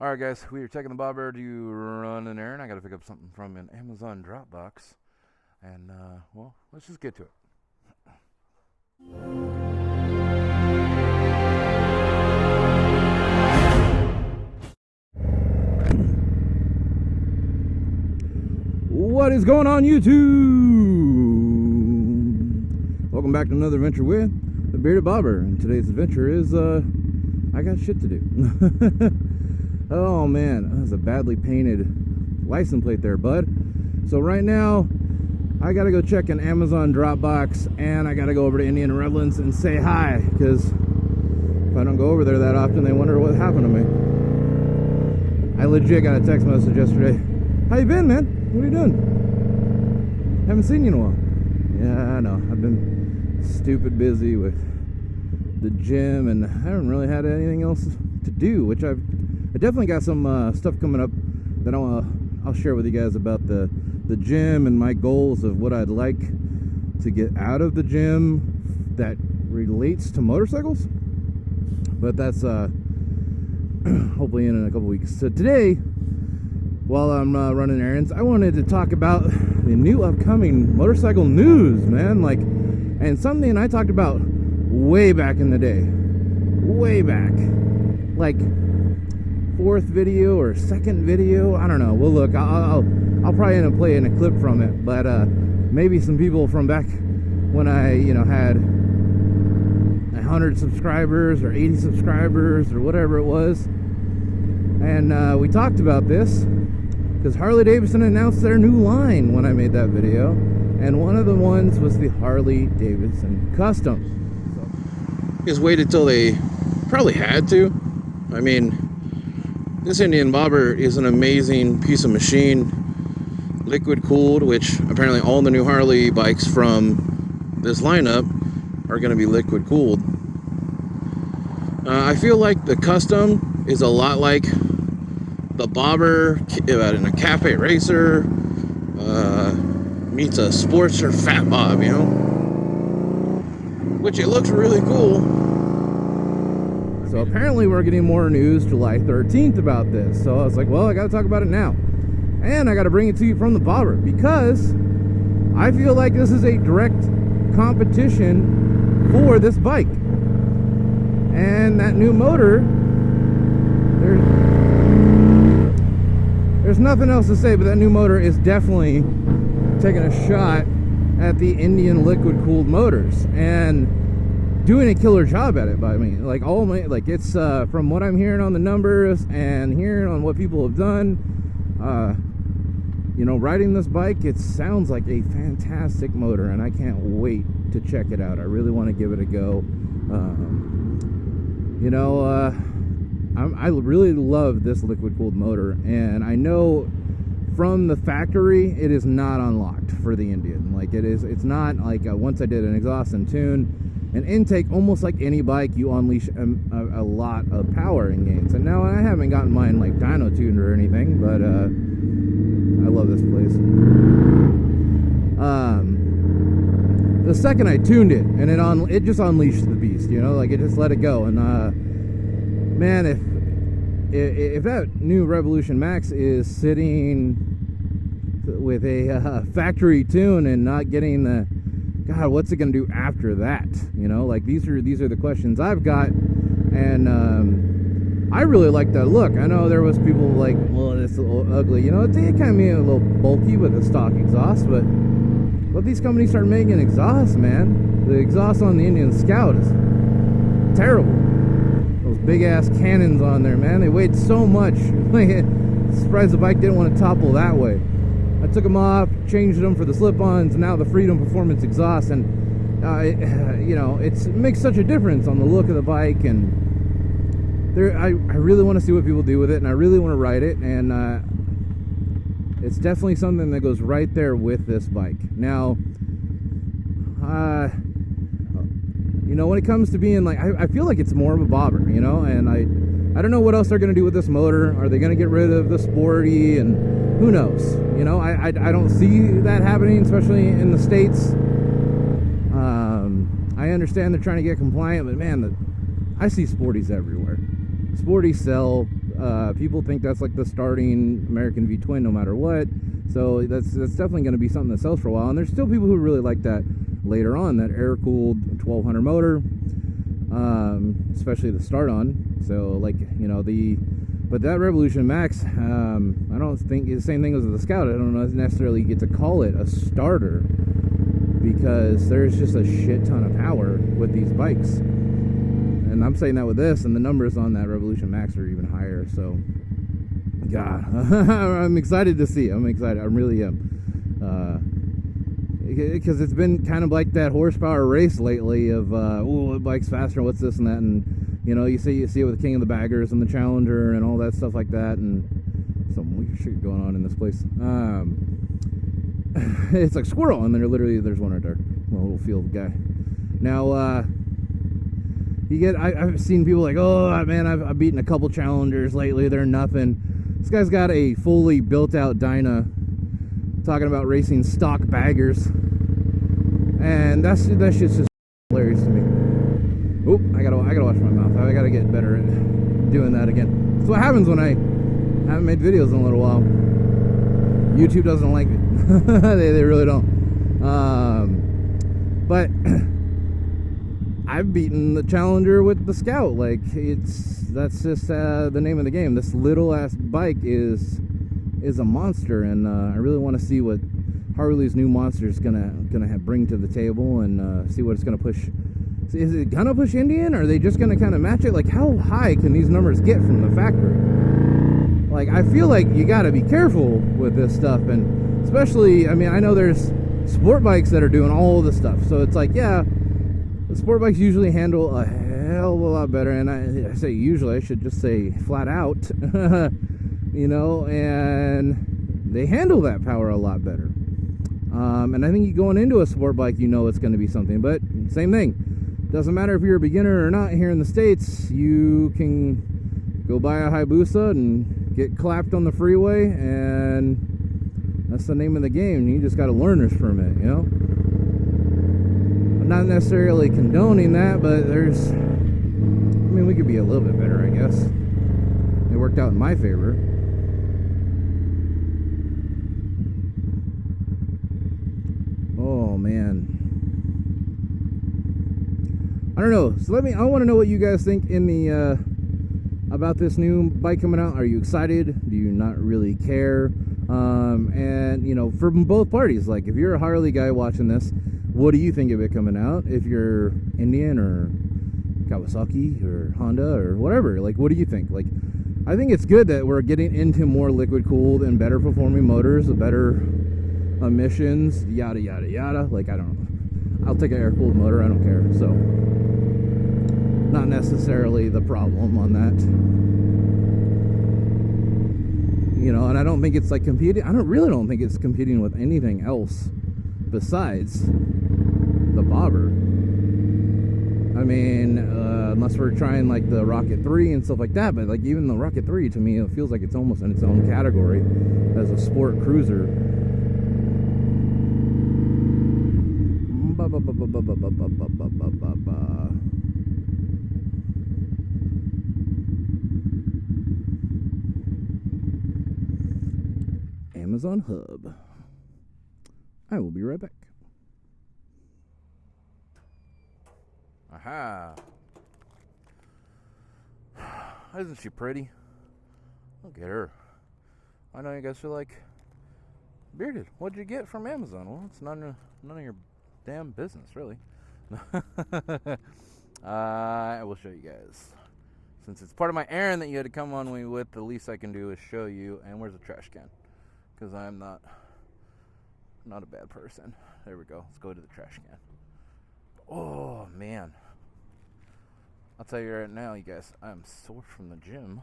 Alright guys, we are taking the bobber to run an errand. I gotta pick up something from an Amazon Dropbox. And, well, let's just get to it. What is going on, YouTube? Welcome back to another adventure with the Bearded Bobber. And today's adventure is, I got shit to do. Oh man, that was a badly painted license plate there, bud. So right now, I gotta go check an Amazon Dropbox, and I gotta go over to Indian Redlands and say hi, because if I don't go over there that often, they wonder what happened to me. I legit got a text message yesterday. How you been, man? What are you doing? Haven't seen you in a while. Yeah, I know. I've been stupid busy with the gym, and I haven't really had anything else to do, which I definitely got some stuff coming up that I'll share with you guys about the gym and my goals of what I'd like to get out of the gym that relates to motorcycles. But that's hopefully in a couple weeks. So today, while I'm running errands, I wanted to talk about the new upcoming motorcycle news, man. And something I talked about way back in the day, way back, like fourth video or second video, I don't know. Well, look, I'll probably end up playing a clip from it, but maybe some people from back when I had 100 subscribers or 80 subscribers or whatever it was, and we talked about this because Harley Davidson announced their new line when I made that video, and one of the ones was the Harley Davidson Custom. So, just waited till they probably had to. I mean, this Indian bobber is an amazing piece of machine, liquid cooled, which apparently all the new Harley bikes from this lineup are going to be liquid cooled. I feel like the Custom is a lot like the bobber in a cafe racer meets a Sportster Fat Bob, you know, which it looks really cool. So apparently we're getting more news July 13th about this. So I was like, well, I gotta talk about it now. And I gotta bring it to you from the bobber, because I feel like this is a direct competition for this bike. And that new motor, there's nothing else to say, but that new motor is definitely taking a shot at the Indian liquid cooled motors. And doing a killer job at it by me. It's from what I'm hearing on the numbers and hearing on what people have done, riding this bike, it sounds like a fantastic motor, and I can't wait to check it out. I really want to give it a go. I really love this liquid cooled motor, and I know from the factory it is not unlocked for the Indian. It's not like once I did an exhaust and tune an intake, almost like any bike, you unleash a lot of power in gains. And now I haven't gotten mine like dyno tuned or anything, but I love this place. The second I tuned it, and it just unleashed the beast, it just let it go. And man, if that new Revolution Max is sitting with a factory tune and not getting the, God, what's it gonna do after that? These are the questions I've got, and I really like that look. I know there was people like, well, it's a little ugly. It kind of made it a little bulky with the stock exhaust, but these companies start making exhaust, man. The exhaust on the Indian Scout is terrible. Those big ass cannons on there, man. They weighed so much. Surprised the bike didn't want to topple that way. I took them off, changed them for the slip-ons, and now the Freedom Performance exhaust, and it makes such a difference on the look of the bike. And I really want to see what people do with it, and I really want to ride it, and it's definitely something that goes right there with this bike. Now, when it comes to being I feel like it's more of a bobber, and I don't know what else they're going to do with this motor. Are they going to get rid of the Sporty, and who knows? I don't see that happening, especially in the States. I understand they're trying to get compliant, but man, I see Sporties everywhere. Sporties sell. People think that's like the starting American V twin no matter what. So that's definitely going to be something that sells for a while. And there's still people who really like that later on, that air-cooled 1200 motor, especially the start on. So like, you know, but that Revolution Max, I don't think it's the same thing as the Scout. I don't necessarily get to call it a starter, because there's just a shit ton of power with these bikes. And I'm saying that with this, and the numbers on that Revolution Max are even higher. So, God, I'm excited to see. I'm excited. I really am. Because it's been kind of like that horsepower race lately of, what bike's faster, what's this and that. And, you know, you see it with the King of the Baggers and the Challenger and all that stuff like that. And some weird shit going on in this place. It's like squirrel, and there's one right there, a little field guy. Now, I've seen people like, oh man, I've beaten a couple Challengers lately, they're nothing. This guy's got a fully built out Dyna, talking about racing stock baggers, and that shit's just hilarious to me. Oop, I gotta watch my mouth. I gotta get better at doing that again. That's what happens when I haven't made videos in a little while. YouTube doesn't like it. they really don't. But I've beaten the Challenger with the Scout. Like, that's just the name of the game. This little ass bike is a monster, and I really want to see what Harley's new monster is gonna bring to the table, and see what it's gonna push. Is it gonna push Indian, or are they just gonna kind of match it? Like, how high can these numbers get from the factory? Like, I feel like you gotta be careful with this stuff, and especially, I mean, I know there's sport bikes that are doing all the stuff, so it's like, yeah, the sport bikes usually handle a hell of a lot better, and I say usually, I should just say flat out, you know, and they handle that power a lot better. And I think you going into a sport bike, you know it's going to be something, but same thing. Doesn't matter if you're a beginner or not here in the States, you can go buy a Hayabusa and get clapped on the freeway, and that's the name of the game. You just got a learner's permit, you know? I'm not necessarily condoning that, but I mean, we could be a little bit better, I guess. It worked out in my favor. Oh, man. I don't know. So I want to know what you guys think in the, about this new bike coming out. Are you excited? Do you not really care? And, you know, from both parties, like, if you're a Harley guy watching this, what do you think of it coming out? If you're Indian or Kawasaki or Honda or whatever, like, what do you think? Like, I think it's good that we're getting into more liquid cooled and better performing motors, better emissions, yada yada yada. Like, I don't know, I'll take an air cooled motor, I don't care. So not necessarily the problem on that, you know. And I don't think it's like competing. I really don't think it's competing with anything else besides the bobber. I mean, unless we're trying like the Rocket 3 and stuff like that, but like even the Rocket 3 to me, it feels like it's almost in its own category as a sport cruiser. Amazon Hub. I will be right back. Aha. Isn't she pretty? Look at her. I know you guys are like, Bearded, what'd you get from Amazon? Well, it's none of your damn business, really. I will show you guys. Since it's part of my errand that you had to come on with, the least I can do is show you. And where's the trash can? Because I'm not a bad person. There we go. Let's go to the trash can. Oh, man. I'll tell you right now, you guys, I'm sore from the gym.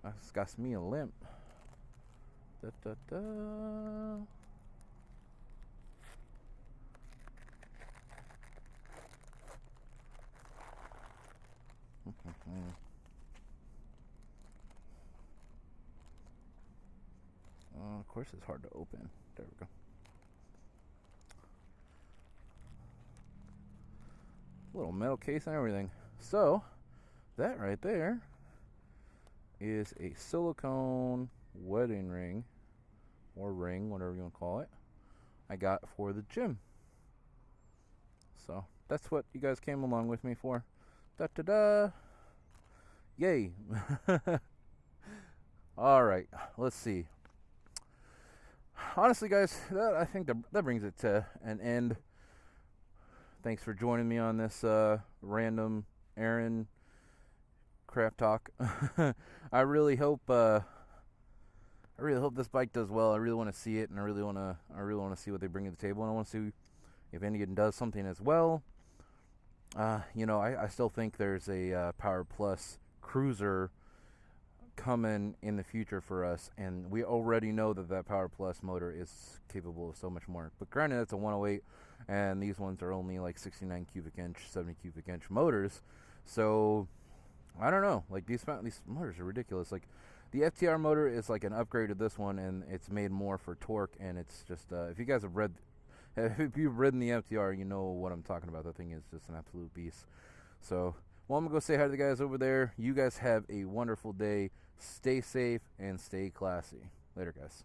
That's got me a limp. Da, da, da. Of course, it's hard to open. There we go. Little metal case and everything. So, that right there is a silicone wedding ring, or ring, whatever you want to call it, I got for the gym. So that's what you guys came along with me for. Da-da-da. Yay. All right, let's see. Honestly, guys, I think that brings it to an end. Thanks for joining me on this random errand crap talk. I really hope this bike does well. I really want to see it, and I really want to see what they bring to the table, and I want to see if anyone does something as well. You know, I still think there's a Power Plus Cruiser coming in the future for us, and we already know that Power Plus motor is capable of so much more. But granted, it's a 108, and these ones are only like 69 cubic inch, 70 cubic inch motors. So I don't know. Like these motors are ridiculous. Like the FTR motor is like an upgrade to this one, and it's made more for torque. And it's just if you guys have if you've ridden the FTR, you know what I'm talking about. That thing is just an absolute beast. So, well, I'm going to go say hi to the guys over there. You guys have a wonderful day. Stay safe and stay classy. Later, guys.